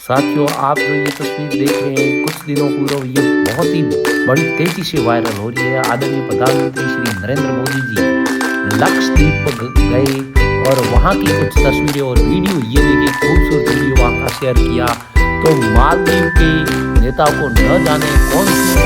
साथियों, आप जो ये तस्वीर देख रहे हैं, कुछ दिनों पूर्व ये बहुत ही बड़ी तेजी से वायरल हो रही है। आदरणीय प्रधानमंत्री श्री नरेंद्र मोदी जी लक्षद्वीप गए और वहाँ की कुछ तस्वीरें और वीडियो, ये देखिए खूबसूरत वीडियो वहाँ का शेयर किया। तो मालदीव के नेताओं को न जाने कौन सी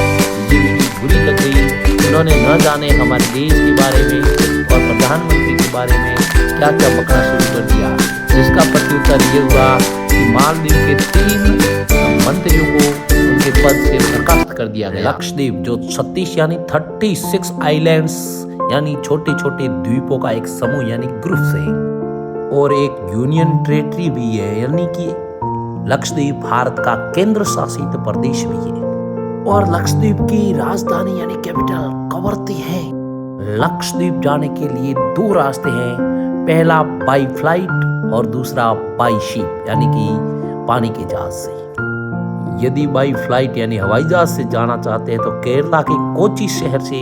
ये वीडियो बुरी लग गई, उन्होंने न जाने हमारे देश के बारे में और प्रधानमंत्री के बारे में क्या क्या बकना शुरू कर दिया, जिसका प्रत्युत्तर ये हुआ कि मालदीव के 3 मंत्रियों को उनके पद से बर्खास्त कर दिया गया। लक्षद्वीप जो 36 यानी 36 आइलैंड्स यानी छोटे छोटे द्वीपों का एक समूह यानी ग्रुप है और एक यूनियन टेरिटरी भी है, यानी कि लक्षद्वीप भारत का केंद्र शासित प्रदेश भी है। और लक्षद्वीप की राजधानी यानी कैपिटल कवरत्ती है। लक्षद्वीप जाने के लिए 2 रास्ते हैं, पहला बाई फ्लाइट और दूसरा बाई शिप यानी कि पानी के जहाज से। यदि बाई फ्लाइट यानी हवाई जहाज से जाना चाहते हैं तो केरला के कोची शहर से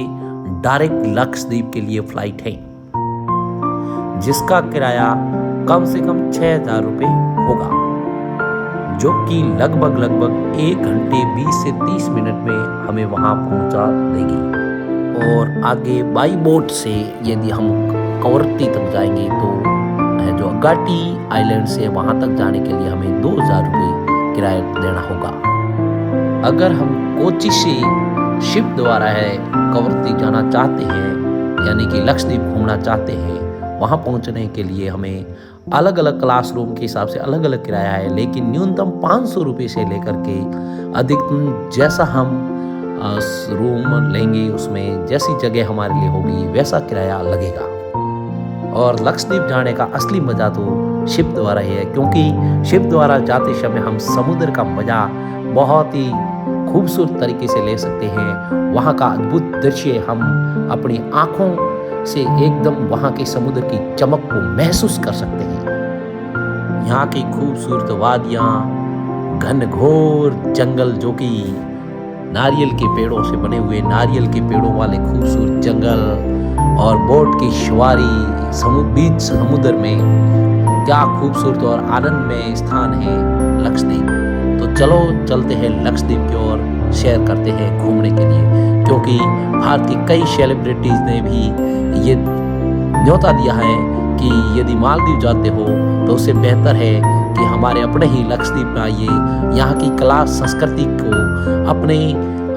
डायरेक्ट लक्षद्वीप के लिए फ्लाइट है, जिसका किराया कम से कम 6,000 रुपये होगा, जो कि लगभग 1 घंटे 20 से 30 मिनट में हमें वहां पहुंचा देगी। और आगे बाई बोट से यदि हम कवरत्ती तक जाएंगे तो जो अगाटी आइलैंड से वहां तक जाने के लिए हमें 2,000 रुपये किराया देना होगा। अगर हम कोची से शिप द्वारा है कवरत्ती जाना चाहते हैं, यानी कि लक्षद्वीप घूमना चाहते हैं, वहां पहुंचने के लिए हमें अलग अलग क्लासरूम के हिसाब से अलग अलग किराया है, लेकिन न्यूनतम 500 रुपये से लेकर के अधिकतम जैसा हम रूम लेंगे उसमें जैसी जगह हमारे लिए होगी वैसा किराया लगेगा। और लक्षद्वीप जाने का असली मजा तो शिप द्वारा ही है, क्योंकि शिप द्वारा जाते समय हम समुद्र का मजा बहुत ही खूबसूरत तरीके से ले सकते हैं। वहाँ का अद्भुत दृश्य हम अपनी आँखों से एकदम वहाँ के समुद्र की चमक को महसूस कर सकते हैं। यहाँ की खूबसूरत वादियाँ, घनघोर जंगल जो कि नारियल के पेड़ों से बने हुए, नारियल के पेड़ों वाले खूबसूरत जंगल और बोट की सवारी बीच समुद्र में, क्या खूबसूरत और आनंदमय स्थान है लक्षद्वीप। तो चलो चलते हैं लक्षद्वीप की ओर, शेयर करते हैं घूमने के लिए, क्योंकि भारत की कई सेलिब्रिटीज ने भी ये न्योता दिया है कि यदि मालदीव जाते हो तो उससे बेहतर है कि हमारे अपने ही लक्षद्वीप में आइए, यहाँ की कला संस्कृति को अपने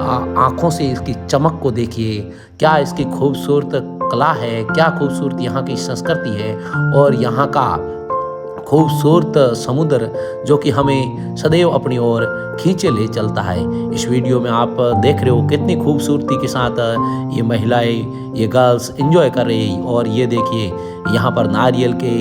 आँखों से इसकी चमक को देखिए, क्या इसकी खूबसूरत कला है, क्या खूबसूरत यहाँ की संस्कृति है और यहाँ का खूबसूरत समुद्र जो कि हमें सदैव अपनी ओर खींचे ले चलता है। इस वीडियो में आप देख रहे हो कितनी खूबसूरती के साथ ये महिलाएं, ये गर्ल्स एंजॉय कर रही है। और ये देखिए यहाँ पर नारियल के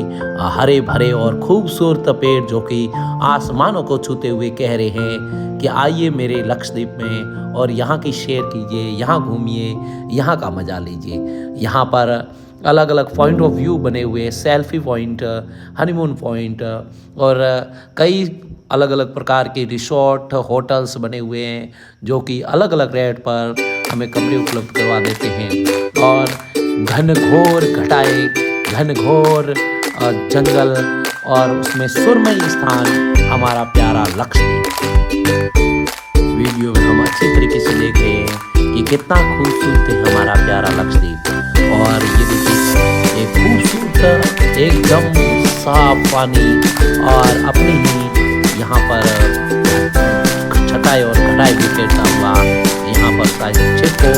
हरे भरे और खूबसूरत पेड़ जो कि आसमानों को छूते हुए कह रहे हैं कि आइए मेरे लक्षद्वीप में और यहाँ की शेयर कीजिए, यहाँ घूमिए, यहाँ का मजा लीजिए। यहाँ पर अलग अलग पॉइंट ऑफ व्यू बने हुए, सेल्फी पॉइंट, हनीमून पॉइंट और कई अलग अलग प्रकार के रिसोर्ट, होटल्स बने हुए हैं जो कि अलग अलग रेट पर हमें कमरे उपलब्ध करवा देते हैं। और घनघोर घटाएं, घनघोर जंगल और उसमें सुरमई स्थान हमारा प्यारा लक्षद्वीप। वीडियो में हम अच्छी तरीके से देख रहे हैं कि कितना खूबसूरत है हमारा प्यारा लक्षद्वीप। और ये देखिए एक खूबसूरत एकदम साफ पानी और अपनी ही यहाँ पर छटाई और घटाई भी खेलता हुआ, यहाँ पर शायद शिप हो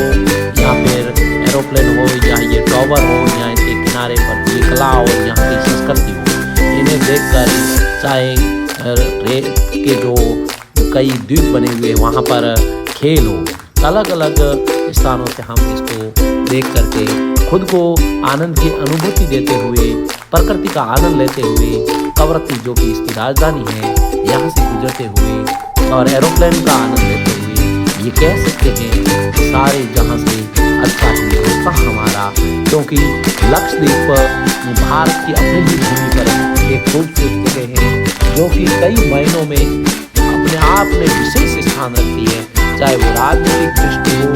या फिर एरोप्लेन हो या ये टॉवर हो या इसके किनारे पर ये कला और यहाँ की संस्कृति हो, इन्हें देखकर चाहे रेत के जो कई द्वीप बने हुए वहाँ पर खेल हो, अलग अलग स्थानों से हम इसको देख करके खुद को आनंद की अनुभूति देते हुए, प्रकृति का आनंद लेते हुए, कवरत्ती जो कि इसकी राजधानी है यहाँ से गुजरते हुए और एरोप्लेन का आनंद लेते हुए ये कह सकते हैं सारे जहाँ से अच्छा हिंदुस्तान हमारा, क्योंकि लक्षद्वीप भारत की अपनी ही भूमि पर एक खूबसूरत जगह है जो कि कई महीनों में अपने आप में विशेष स्थान रखती है, चाहे वो राजनीतिक दृष्टि हो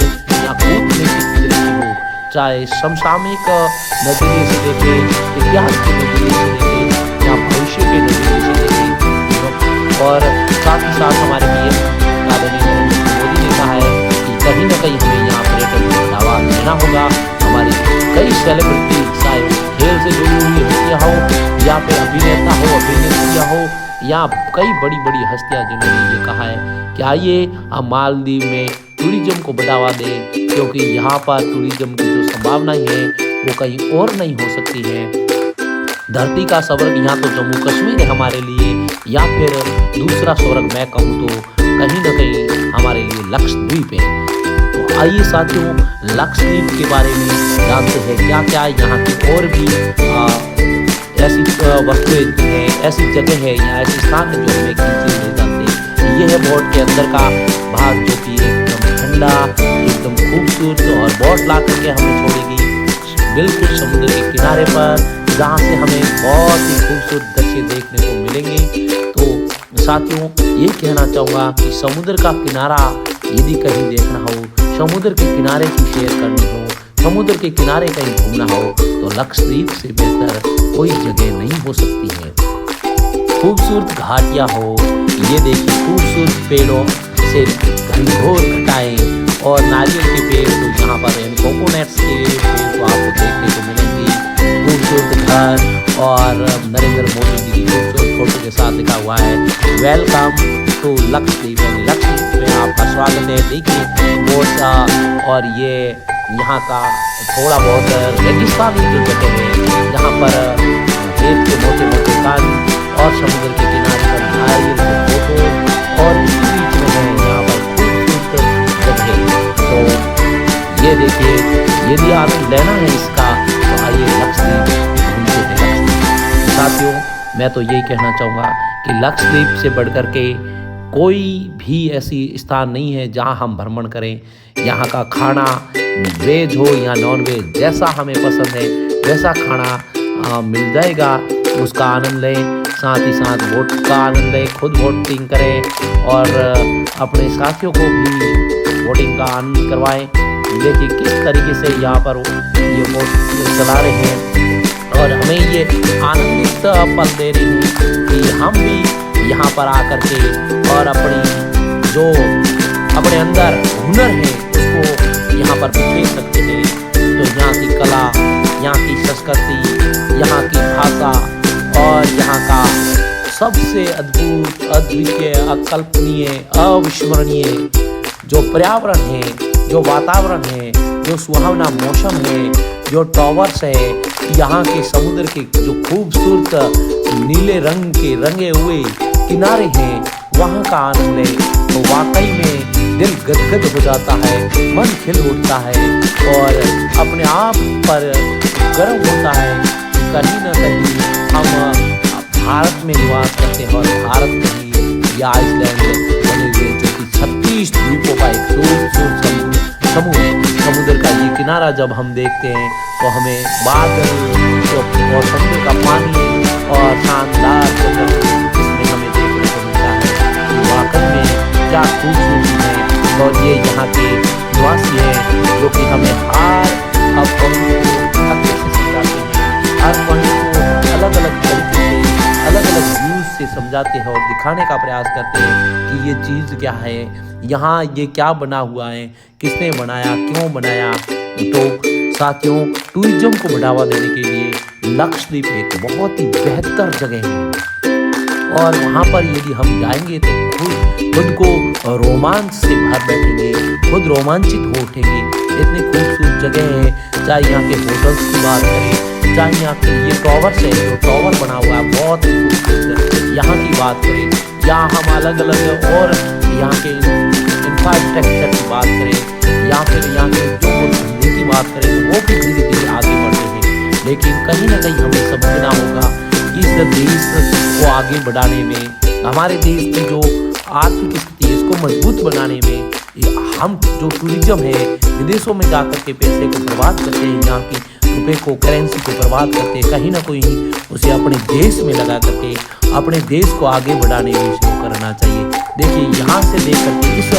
या कूटनीतिक दृष्टि हो, चाहे समसामयिक नजरिए से देखें, इतिहास के नजरिए से देखें या भविष्य के नजरिए से देखें। और साथ ही साथ हमारे पीएम आदरणीय नरेंद्र मोदी ने कहा है कि कहीं ना कहीं हमें यहाँ पर्यटन को बढ़ावा देना होगा। हमारी कई सेलिब्रिटी, चाहे खेल से जुड़ी हुई हस्तियाँ हो या फिर अभिनेता हो, अभिनेत्रियाँ हो, या कई बड़ी बड़ी हस्तियाँ जिन्होंने ये कहा है कि आइए हम मालदीव में टूरिज्म को बढ़ावा दें, क्योंकि यहाँ पर टूरिज्म की जो संभावनाएं हैं वो कहीं और नहीं हो सकती है। धरती का स्वर्ग यहाँ तो जम्मू कश्मीर है हमारे लिए, या फिर दूसरा स्वर्ग मैं कहूँ तो कहीं ना कहीं हमारे लिए लक्षद्वीप है। तो आइए साथियों, लक्षद्वीप के बारे में जानते हैं क्या क्या यहाँ की और भी ऐसी वस्तुएं हैं, ऐसी जगह है या ऐसे स्थान है जो हमें खींचे ले जाते हैं। ये है बोट के अंदर का भाग जो कि एकदम ठंडा, एकदम खूबसूरत, और बोट ला करके हमें छोड़ेगी बिल्कुल समुद्र के किनारे पर, जहाँ से हमें बहुत ही खूबसूरत दृश्य देखने को मिलेंगे। तो साथियों, ये कहना चाहूँगा कि समुद्र का किनारा यदि कहीं देखना हो, समुद्र के किनारे की सैर करनी हो, समुद्र के किनारे कहीं घूमना हो, तो लक्षद्वीप से बेहतर कोई जगह नहीं हो सकती है। खूबसूरत घाटियाँ हो, ये देखिए खूबसूरत पेड़ों से घनघोर घटाएं और नारियल के पेड़, तो यहाँ पर कोकोनट्स के पेड़ तो आपको देखने को मिलेंगे। खूबसूरत घर और नरेंद्र मोदी जी की खूबसूरत फोटो के साथ लिखा हुआ है वेलकम टू लक्षद्वीप। लक्षद्वीप में आपका स्वागत है। देखिए बोट और ये यहाँ का थोड़ा बहुत रेगिस्तानी जो जगह है, जहाँ पर रेत के मोटे मोटे कान और समुद्र के किनारे पर नारियल के फोटो, और इसी बीच में है यहाँ पर खूबसूरत जगह। तो ये देखिए, यदि आनंद लेना है इसका तो आइए लक्षद्वीप घूमते हैं। लक्षद्वीप साथियों, मैं तो यही कहना चाहूँगा कि लक्षद्वीप से बढ़कर के कोई भी ऐसी स्थान नहीं है जहाँ हम भ्रमण करें। यहाँ का खाना वेज हो या नॉन वेज, जैसा हमें पसंद है वैसा खाना मिल जाएगा, उसका आनंद लें। साथ ही साथ बोट का आनंद लें, खुद बोटिंग करें और अपने साथियों को भी बोटिंग का आनंद करवाएं। देखिए किस तरीके से यहाँ पर ये बोट चला रहे हैं और हमें ये आनंदित पल दे रही हैं कि हम भी यहाँ पर आकर के और अपनी जो अपने अंदर हुनर है उसको यहाँ पर बिखेर सकते हैं। तो यहाँ की कला, यहाँ की संस्कृति, यहाँ की भाषा और यहाँ का सबसे अद्भुत, अद्वितीय, अकल्पनीय, अविस्मरणीय जो पर्यावरण है, जो वातावरण है, जो सुहावना मौसम है, जो टॉवर्स है, यहाँ के समुद्र के जो खूबसूरत नीले रंग के रंगे हुए किनारे हैं, वहाँ का आनंद ले तो वाकई में दिल गदगद हो जाता है, मन खिल उठता है और अपने आप पर गर्व होता है कि कहीं न कहीं हम भारत में निवास करते हैं और भारत में ही या आइसलैंड बने हुए जो कि 36 द्वीपों का एक खूबसूरत समूह है। समुद्र का ये किनारा जब हम देखते हैं तो हमें बादल और समुद्र का पानी और शानदार जगह इसमें हमें देखने को मिलता है कि वाकई में क्या खूबसूरती है। और ये यहाँ के निवासी हैं जो कि हमें हर पॉइंट को अच्छे से समझाते हैं, हर पॉइंट को अलग अलग तरीके से, अलग अलग व्यूज से समझाते हैं और दिखाने का प्रयास करते हैं कि ये चीज़ क्या है, यहाँ ये क्या बना हुआ है, किसने बनाया, क्यों बनाया। तो साथियों, टूरिज्म को बढ़ावा देने के लिए लक्षद्वीप एक बहुत ही बेहतर जगह है और वहाँ पर यदि हम जाएंगे तो खुद को रोमांच से भर बैठेंगे, खुद रोमांचित हो उठेंगे। इतनी खूबसूरत जगह है, चाहे यहाँ के होटल्स की बात करें, चाहे यहाँ के ये टॉवर्स है, जो टॉवर बना हुआ है बहुत ही खूबसूरत, यहाँ की बात करें, या हम अलग अलग और यहाँ के इंफ्रास्ट्रक्चर की बात करें, या फिर यहाँ के जो धंधे की बात करें तो वो भी धीरे धीरे आगे बढ़ रहे हैं। लेकिन कहीं ना कहीं हमें समझना होगा कि इस देश को आगे बढ़ाने में, हमारे देश की जो आर्थिक स्थिति है इसको मजबूत बनाने में, हम जो टूरिज्म है विदेशों में जाकर के पैसे को बर्बाद करते हैं, यहाँ की रुपए को, करेंसी को बर्बाद करते हैं, कहीं ना कहीं उसे अपने देश में लगा करके अपने देश को आगे बढ़ाने में शुरू करना चाहिए। देखिए यहाँ से देख करके इस